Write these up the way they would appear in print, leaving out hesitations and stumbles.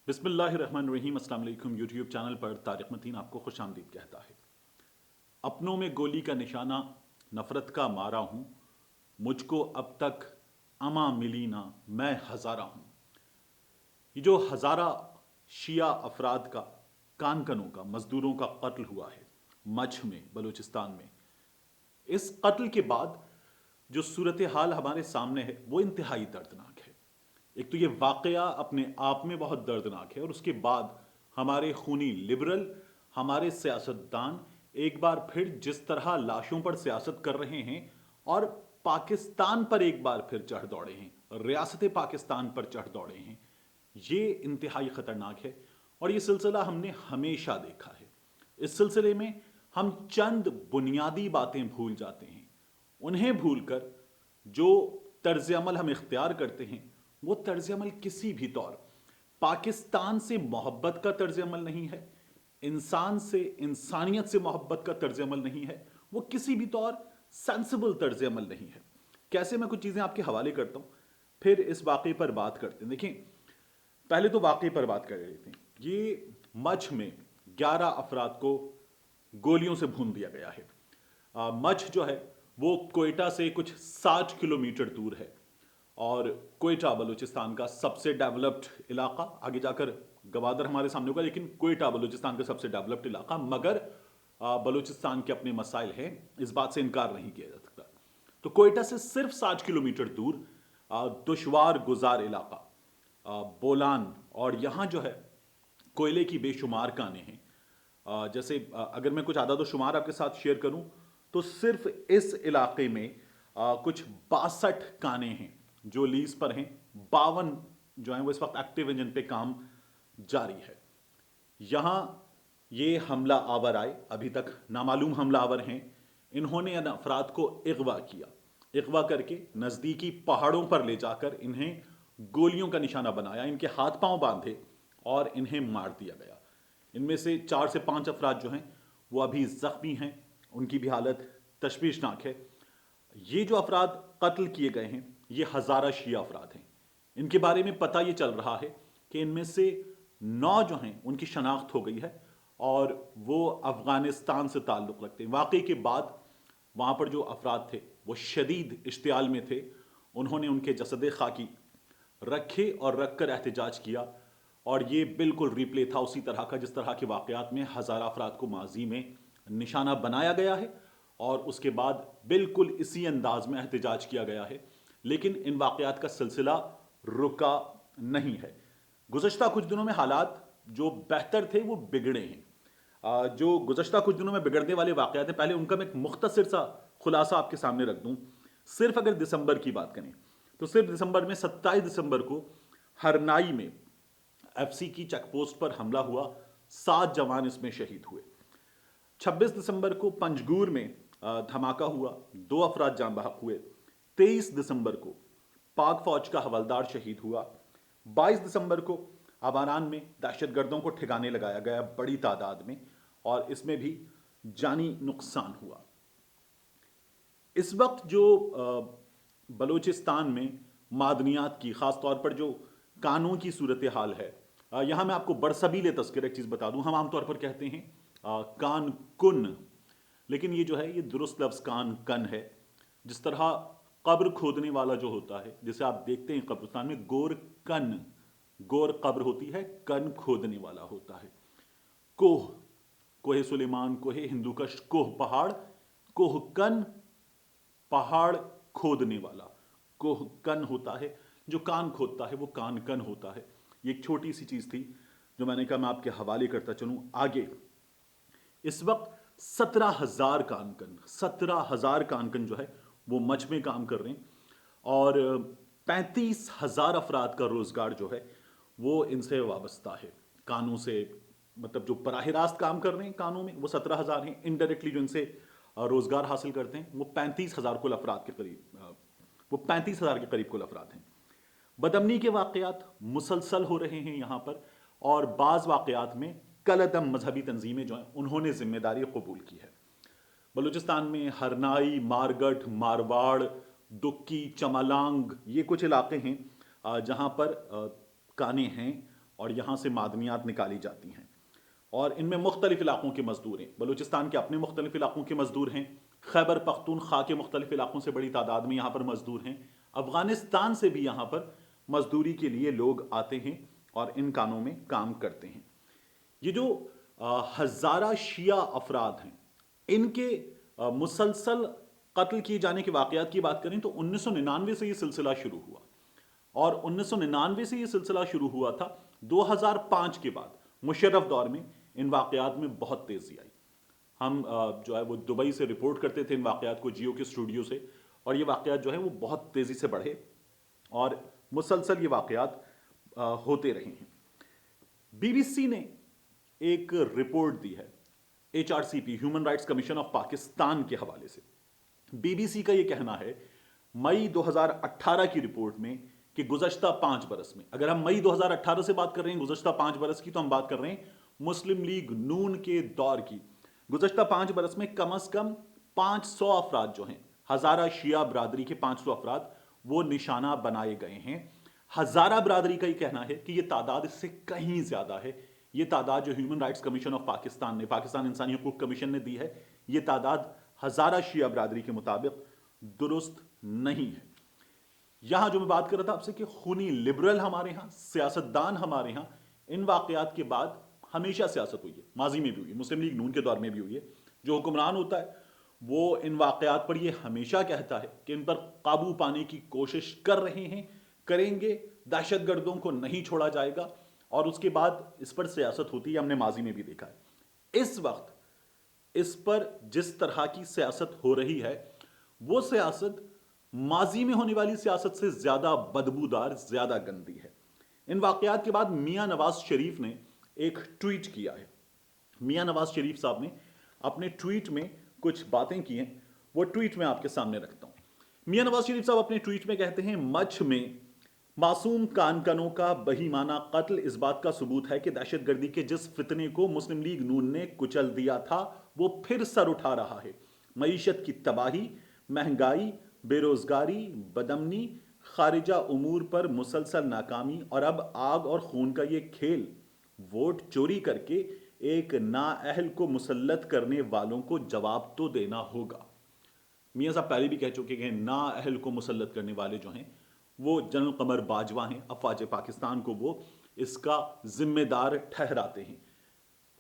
बिस्मिल्लाहिर्रहमानिर्रहीम। अस्सलाम वालेकुम। यूट्यूब चैनल पर तारिक मतीन आपको खुश आमदीद कहता है। अपनों में गोली का निशाना, नफ़रत का मारा हूँ, मुझको अब तक अमा मिली ना, मैं हज़ारा हूँ। ये जो हज़ारा शिया अफराद का, कानकनों का, मज़दूरों का कत्ल हुआ है मछ में, बलूचिस्तान में, इस कत्ल के बाद जो सूरत हाल हमारे सामने है वो इंतहाई दर्दनाक है। एक तो ये वाकया अपने आप में बहुत दर्दनाक है, और उसके बाद हमारे खूनी लिबरल, हमारे सियासतदान एक बार फिर जिस तरह लाशों पर सियासत कर रहे हैं और पाकिस्तान पर एक बार फिर चढ़ दौड़े हैं, रियासत पाकिस्तान पर चढ़ दौड़े हैं, ये इंतहाई खतरनाक है। और ये सिलसिला हमने हमेशा देखा है। इस सिलसिले में हम चंद बुनियादी बातें भूल जाते हैं। उन्हें भूलकर जो तर्ज अमल हम इख्तियार करते हैं, वो तर्ज अमल किसी भी तौर पाकिस्तान से मोहब्बत का तर्ज अमल नहीं है, इंसान से, इंसानियत से मोहब्बत का तर्ज अमल नहीं है, वो किसी भी तौर सेंसिबल तर्ज अमल नहीं है। कैसे, मैं कुछ चीज़ें आपके हवाले करता हूँ, फिर इस वाक़े पर बात करते हैं। देखिए, पहले तो वाक़े पर बात कर लेते हैं। ये मछ में 11 अफराद को गोलियों से भून दिया गया है। मछ जो है वो कोयटा से कुछ 60 किलोमीटर दूर है, और कोयटा बलूचिस्तान का सबसे डेवलप्ड इलाका, आगे जाकर गवादर हमारे सामने होगा, लेकिन कोयटा बलूचिस्तान का सबसे डेवलप्ड इलाका। मगर बलूचिस्तान के अपने मसाइल हैं, इस बात से इनकार नहीं किया जा सकता। तो कोयटा से सिर्फ 60 किलोमीटर दूर दुश्वार गुजार इलाका बोलान, और यहाँ जो है कोयले की बेशुमार कानें हैं। जैसे अगर मैं कुछ आदाद शुमार आपके साथ शेयर करूं, तो सिर्फ इस इलाके में कुछ 62 कानें हैं जो लीज पर हैं। 52 जो हैं वो इस वक्त एक्टिव हैं, जिन पे काम जारी है। यहाँ ये हमला आवर आए, अभी तक नामालूम हमला आवर हैं। इन्होंने इन अफराद को अगवा किया, अगवा करके नज़दीकी पहाड़ों पर ले जाकर इन्हें गोलियों का निशाना बनाया, इनके हाथ पांव बांधे और इन्हें मार दिया गया। इनमें से 4 से 5 अफराद जो हैं वो अभी ज़ख्मी हैं, उनकी भी हालत तशवीशनाक है। ये जो अफराद कत्ल किए गए हैं, ये हज़ारा शिया अफराद हैं। इनके बारे में पता ये चल रहा है कि इनमें से 9 जो हैं उनकी शनाख्त हो गई है, और वो अफ़गानिस्तान से ताल्लुक़ रखते हैं। वाक़ई के बाद वहाँ पर जो अफराद थे वो शदीद इश्तियाल में थे। उन्होंने उनके जसद खाकी रखे और रख कर एहतजाज किया, और ये बिल्कुल रिप्ले था उसी तरह का जिस तरह के वाक़यात में हज़ारा अफराद को माजी में निशाना बनाया गया है, और उसके बाद बिल्कुल इसी अंदाज में एहतजाज किया गया है। लेकिन इन वाक़यात का सिलसिला रुका नहीं है। गुज़श्ता कुछ दिनों में हालात जो बेहतर थे वो बिगड़े हैं। जो गुज़श्ता कुछ दिनों में बिगड़ने वाले वाक़यात हैं, पहले उनका मैं एक मुख्तसर सा खुलासा आपके सामने रख दूं। सिर्फ अगर दिसंबर की बात करें तो सिर्फ दिसंबर में 27 दिसंबर को हरनाई में एफसी की चेकपोस्ट पर हमला हुआ, 7 जवान इसमें शहीद हुए। 26 दिसंबर को पंजगूर में धमाका हुआ, 2 अफराद जान बहक हुए। 23 दिसंबर को पाक फौज का हवलदार शहीद हुआ। 22 दिसंबर को अवारान में दहशतगर्दों को ठिकाने लगाया गया बड़ी तादाद में, और इसमें भी जानी नुकसान हुआ। इस वक्त जो बलूचिस्तान में मादनियात की, ख़ास तौर पर जो कानों की सूरत हाल है, यहाँ मैं आपको बरसबील तस्करा एक चीज़ बता दूँ। हम आमतौर पर कहते हैं कान कुन, लेकिन ये जो है ये दुरुस्त लफ्ज़ कान कन है। जिस तरह कब्र खोदने वाला जो होता है, जिसे आप देखते हैं कब्रिस्तान में, गोर कन, गोर कब्र होती है, कन खोदने वाला होता है। कोह, कोहे सुलेमान, कोहे हिंदूकश, कोह पहाड़, कोह कन पहाड़ खोदने वाला, कोह कन होता है। जो कान खोदता है वो कान कन होता है। ये एक छोटी सी चीज़ थी जो मैंने कहा मैं आपके हवाले करता चलूँ आगे। इस वक्त 17,000 कानकन, 17,000 कानकन जो है वो मच में काम कर रहे हैं, और 35,000 अफराद का रोज़गार जो है वो इनसे वाबस्ता है। कानों से, मतलब जो बराह रास्त काम कर रहे हैं कानों में, वो 17,000 हैं। इनडायरेक्टली जो इनसे रोज़गार हासिल करते हैं वो 35,000 कुल अफराद के करीब, वो 35,000 के करीब कुल अफराद हैं। बदमनी के वाक़यात मुसलसल हो रहे हैं यहाँ पर, और बाज़ वाक़यात में कलअदम मजहबी तंजीमें जो हैं उन्होंने जिम्मेदारी कबूल की है। बलूचिस्तान में हरनाई, मारगढ़, मारवाड़, दुक्की, चमालांग, ये कुछ इलाके हैं जहाँ पर काने हैं, اور یہاں سے معدنیات نکالی جاتی ہیں، اور ان میں مختلف علاقوں کے مزدور ہیں۔ بلوچستان کے اپنے مختلف علاقوں کے مزدور ہیں، خیبر پختونخوا کے مختلف علاقوں سے بڑی تعداد میں یہاں پر مزدور ہیں، افغانستان سے بھی یہاں پر مزدوری کے لیے لوگ آتے ہیں اور ان کانوں میں کام کرتے ہیں۔ یہ جو ہزارہ شیعہ افراد ہیں، ان کے مسلسل قتل کیے جانے کے واقعات کی بات کریں تو 1999 سے یہ سلسلہ شروع ہوا، اور 1999 سے یہ سلسلہ شروع ہوا تھا۔ 2005 کے بعد مشرف دور میں ان واقعات میں بہت تیزی آئی۔ ہم جو ہے وہ دبئی سے رپورٹ کرتے تھے ان واقعات کو، جیو کے اسٹوڈیو سے، اور یہ واقعات جو ہے وہ بہت تیزی سے بڑھے اور مسلسل یہ واقعات ہوتے رہے ہیں۔ بی بی سی نے ایک رپورٹ دی ہے HRCP human rights commission of Pakistan کے حوالے سے۔ بی بی سی کا یہ کہنا ہے مئی 2018 کی رپورٹ میں کہ گزشتہ 5 برس میں، اگر ہم مئی 2018 سے بات کر رہے ہیں گزشتہ 5 برس کی، تو ہم بات کر رہے ہیں مسلم لیگ نون کے دور کی۔ گزشتہ 5 برس میں کم از کم 500 افراد جو ہیں، ہزارہ شیعہ برادری کے 500 افراد وہ نشانہ بنائے گئے ہیں۔ ہزارہ برادری کا یہ کہنا ہے کہ یہ تعداد اس سے کہیں زیادہ ہے۔ یہ تعداد جو human rights commission of Pakistan نے، پاکستان انسانی حقوق کمیشن نے دی ہے، یہ تعداد ہزارہ شیعہ برادری کے مطابق درست نہیں ہے۔ یہاں جو میں بات کر رہا تھا آپ سے کہ خونی لبرل ہمارے ہاں، سیاستدان ہمارے ہاں، ان واقعات کے بعد ہمیشہ سیاست ہوئی ہے، ماضی میں بھی ہوئی ہے، مسلم لیگ نون کے دور میں بھی ہوئی ہے۔ جو حکمران ہوتا ہے وہ ان واقعات پر یہ ہمیشہ کہتا ہے کہ ان پر قابو پانے کی کوشش کر رہے ہیں، کریں گے، دہشت گردوں کو نہیں چھوڑا جائے گا، اور اس کے بعد اس پر سیاست ہوتی ہے، ہم نے ماضی میں بھی دیکھا ہے۔ اس وقت اس پر جس طرح کی سیاست ہو رہی ہے، وہ سیاست ماضی میں ہونے والی سیاست سے زیادہ بدبودار، زیادہ گندی ہے۔ ان واقعات کے بعد میاں نواز شریف نے ایک ٹویٹ کیا ہے۔ میاں نواز شریف صاحب نے اپنے ٹویٹ میں کچھ باتیں کی ہیں، وہ ٹویٹ میں آپ کے سامنے رکھتا ہوں۔ میاں نواز شریف صاحب اپنے ٹویٹ میں کہتے ہیں مچھ میں معصوم کانکنوں کا بہیمانہ قتل اس بات کا ثبوت ہے کہ دہشت گردی کے جس فتنے کو مسلم لیگ نون نے کچل دیا تھا وہ پھر سر اٹھا رہا ہے۔ معیشت کی تباہی، مہنگائی، بے روزگاری، بدامنی، خارجہ امور پر مسلسل ناکامی، اور اب آگ اور خون کا یہ کھیل، ووٹ چوری کر کے ایک نااہل کو مسلط کرنے والوں کو جواب تو دینا ہوگا۔ میاں صاحب پہلے بھی کہہ چکے کہ نااہل کو مسلط کرنے والے جو ہیں وہ جنرل قمر باجوہ ہیں، افواج پاکستان کو وہ اس کا ذمہ دار ٹھہراتے ہیں۔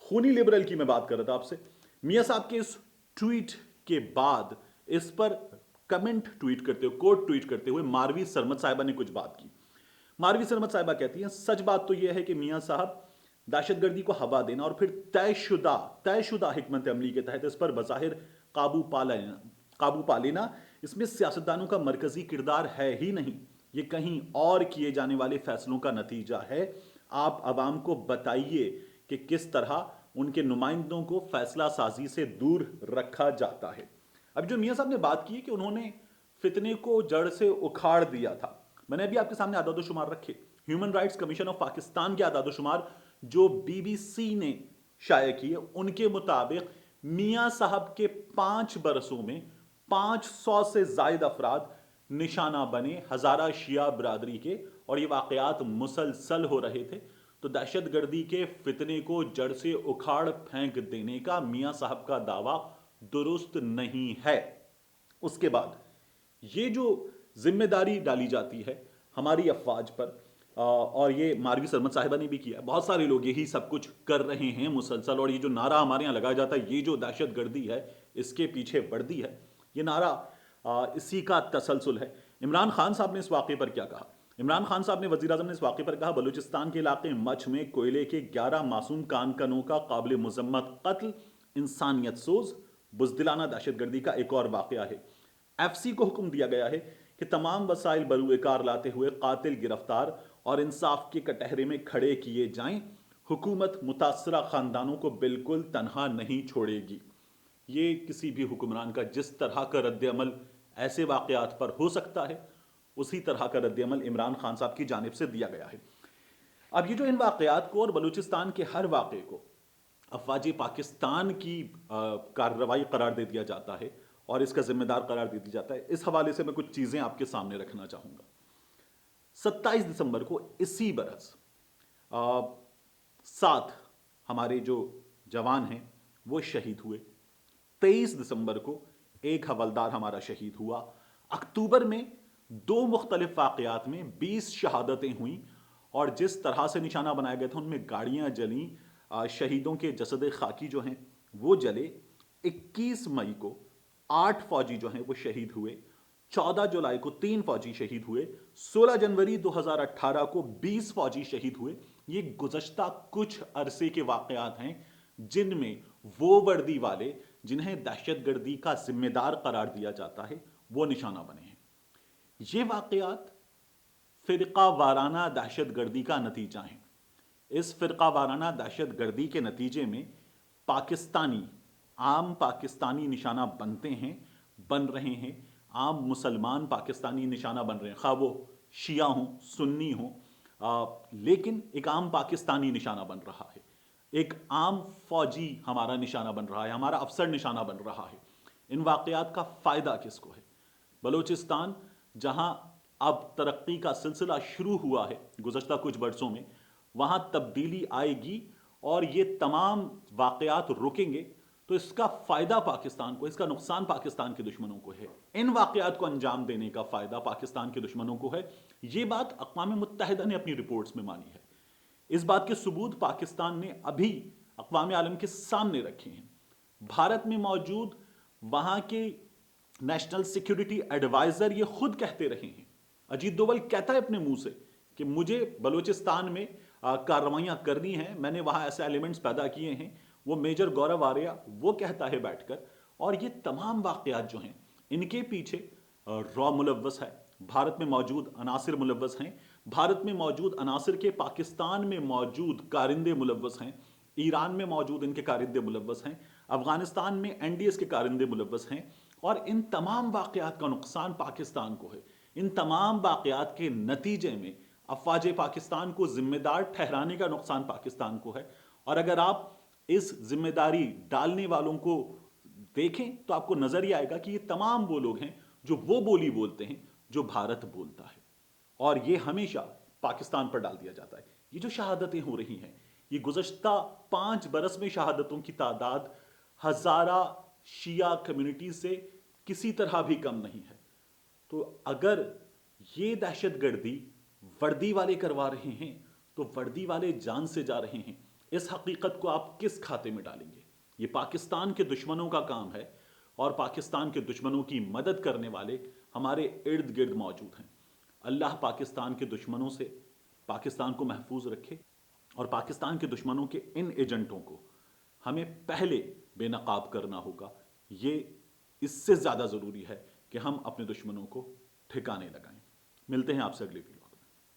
خونی لبرل کی میں بات کر رہا تھا آپ سے۔ میاں صاحب کے اس ٹویٹ کے بعد اس پر کمنٹ ٹویٹ کرتے ہوئے، کوٹ ٹویٹ کرتے ہوئے ماروی سرمد صاحبہ نے کچھ بات کی۔ ماروی سرمد صاحبہ کہتی ہیں سچ بات تو یہ ہے کہ میاں صاحب دہشت گردی کو ہوا دینا اور پھر طے شدہ حکمت عملی کے تحت اس پر بظاہر قابو پا لینا، اس میں سیاستدانوں کا مرکزی کردار ہے ہی نہیں، یہ کہیں اور کیے جانے والے فیصلوں کا نتیجہ ہے۔ آپ عوام کو بتائیے کہ کس طرح ان کے نمائندوں کو فیصلہ سازی سے دور رکھا جاتا ہے۔ اب جو میاں صاحب نے بات کی کہ انہوں نے فتنے کو جڑ سے اکھاڑ دیا تھا، میں نے ابھی آپ کے سامنے اعداد و شمار رکھے، human rights commission of Pakistan کے اعداد و شمار جو بی بی سی نے شائع کیے، ان کے مطابق میاں صاحب کے 5 برسوں میں 500 سے زائد افراد نشانہ بنے، ہزارہ شیعہ برادری کے، اور یہ واقعات مسلسل ہو رہے تھے۔ تو دہشت گردی کے فتنے کو جڑ سے اکھاڑ پھینک دینے کا میاں صاحب کا دعویٰ درست نہیں ہے۔ اس کے بعد یہ جو ذمہ داری ڈالی جاتی ہے ہماری افواج پر، اور یہ ماروی سرمد صاحبہ نے بھی کیا، بہت سارے لوگ یہی سب کچھ کر رہے ہیں مسلسل، اور یہ جو نعرہ ہمارے یہاں لگایا جاتا ہے، یہ جو دہشت گردی ہے اس کے پیچھے وردی ہے، یہ نعرہ اسی کا تسلسل ہے۔ عمران خان صاحب نے اس واقعے پر کیا کہا؟ عمران خان صاحب نے، وزیر اعظم نے اس واقعے پر کہا بلوچستان کے علاقے مچھ میں کوئلے کے 11 معصوم کانکنوں کا قابل مذمت قتل انسانیت سوز بزدلانہ دہشت گردی کا ایک اور واقعہ ہے۔ ایف سی کو حکم دیا گیا ہے کہ تمام وسائل بروئے کار لاتے ہوئے قاتل گرفتار اور انصاف کے کٹہرے میں کھڑے کیے جائیں۔ حکومت متاثرہ خاندانوں کو بالکل تنہا نہیں چھوڑے گی۔ یہ کسی بھی حکمران کا جس طرح کا رد عمل ایسے واقعات پر ہو سکتا ہے، اسی طرح کا رد عمل عمران خان صاحب کی جانب سے دیا گیا ہے۔ اب یہ جو ان واقعات کو اور بلوچستان کے ہر واقعے کو افواج پاکستان کی کارروائی قرار دے دیا جاتا ہے اور اس کا ذمہ دار قرار دے دیا جاتا ہے، اس حوالے سے میں کچھ چیزیں آپ کے سامنے رکھنا چاہوں گا۔ 27 دسمبر کو اسی برس 7 हमारे जो जवान हैं वो शहीद हुए। 23 दिसंबर को एक हवलदार हमारा शहीद हुआ। अक्टूबर में 2 मुख्तलिफ वाक़यात में 20 शहादतें हुई और जिस तरह से निशाना बनाया गया था उनमें गाड़ियाँ जलीं, शहीदों के जसद खाकी जो हैं वो जले। 21 मई को 8 फौजी जो हैं वो शहीद हुए। 14 जुलाई को 3 फौजी शहीद हुए। 16 जनवरी 2018 को 20 फौजी शहीद हुए। ये गुज़श्ता कुछ अरसे के वाक़यात हैं जिनमें वो वर्दी वाले जिन्हें दहशतगर्दी का जिम्मेदार करार दिया जाता है वो निशाना बने हैं। ये वाक़यात फ़िरक़ा वाराना दहशतगर्दी का नतीजा है। इस फ़िरक़ा वाराना दहशतगर्दी के नतीजे में आम पाकिस्तानी निशाना बन रहे हैं। आम मुसलमान पाकिस्तानी निशाना बन रहे हैं, खा वो शिया हों सुन्नी हों, लेकिन एक आम पाकिस्तानी निशाना बन रहा है। एक आम फौजी हमारा निशाना बन रहा है, हमारा अफसर निशाना बन रहा है। इन वाक़यात का फ़ायदा किसको है? बलूचिस्तान जहां अब तरक्की का सिलसिला शुरू हुआ है गुज़श्ता कुछ बरसों में, वहां तब्दीली आएगी और ये तमाम वाक़यात रुकेंगे तो इसका फ़ायदा पाकिस्तान को, इसका नुकसान पाकिस्तान के दुश्मनों को है। इन वाक़यात को अंजाम देने का फ़ायदा पाकिस्तान के दुश्मनों को है। ये बात अक़वाम मुत्तहिदा ने अपनी रिपोर्ट्स में मानी है। इस बात के सबूत पाकिस्तान ने अभी अक़वाम आलम के सामने रखे हैं। भारत में मौजूद वहाँ के नेशनल सिक्योरिटी एडवाइज़र ये खुद कहते रहे हैं। अजीत डोवल कहता है अपने मुंह से कि मुझे बलूचिस्तान में कार्रवाइयाँ करनी हैं, मैंने वहाँ ऐसे एलिमेंट्स पैदा किए हैं। वो मेजर गौरव आर्या वो कहता है बैठकर। और ये तमाम वाक़यात जो हैं इनके पीछे रॉ मुलव्वस है, भारत में मौजूद अनासिर मुलव्वस हैं, भारत में मौजूद अनासिर के पाकिस्तान में मौजूद कारिंदे मुलव्वस हैं, ईरान में मौजूद इनके कारिंदे मुलव्वस हैं, अफगानिस्तान में एनडीएस के कारिंदे मुलव्वस हैं। और इन तमाम वाक़यात का नुकसान पाकिस्तान को है। इन तमाम वाक़यात के नतीजे में अफवाज पाकिस्तान को जिम्मेदार ठहराने का नुकसान पाकिस्तान को है। और अगर आप इस जिम्मेदारी डालने वालों को देखें तो आपको नजर ही आएगा कि ये तमाम वो लोग हैं जो वो बोली बोलते हैं जो भारत बोलता है, और ये हमेशा पाकिस्तान पर डाल दिया जाता है। ये जो शहादतें हो रही हैं, ये गुज़श्ता 5 बरस में शहादतों की तादाद हज़ारा शिया कम्युनिटी से किसी तरह भी कम नहीं है। तो अगर ये दहशतगर्दी वर्दी वाले करवा रहे हैं तो वर्दी वाले जान से जा रहे हैं। इस हकीकत को आप किस खाते में डालेंगे? ये पाकिस्तान के दुश्मनों का काम है और पाकिस्तान के दुश्मनों की मदद करने वाले हमारे इर्द गिर्द मौजूद हैं। अल्लाह पाकिस्तान के दुश्मनों से पाकिस्तान को महफूज रखे और पाकिस्तान के दुश्मनों के इन एजेंटों को हमें पहले बेनकाब करना होगा। ये इससे ज़्यादा ज़रूरी है कि हम अपने दुश्मनों को ठिकाने लगाएं। मिलते हैं आपसे अगली वीडियो।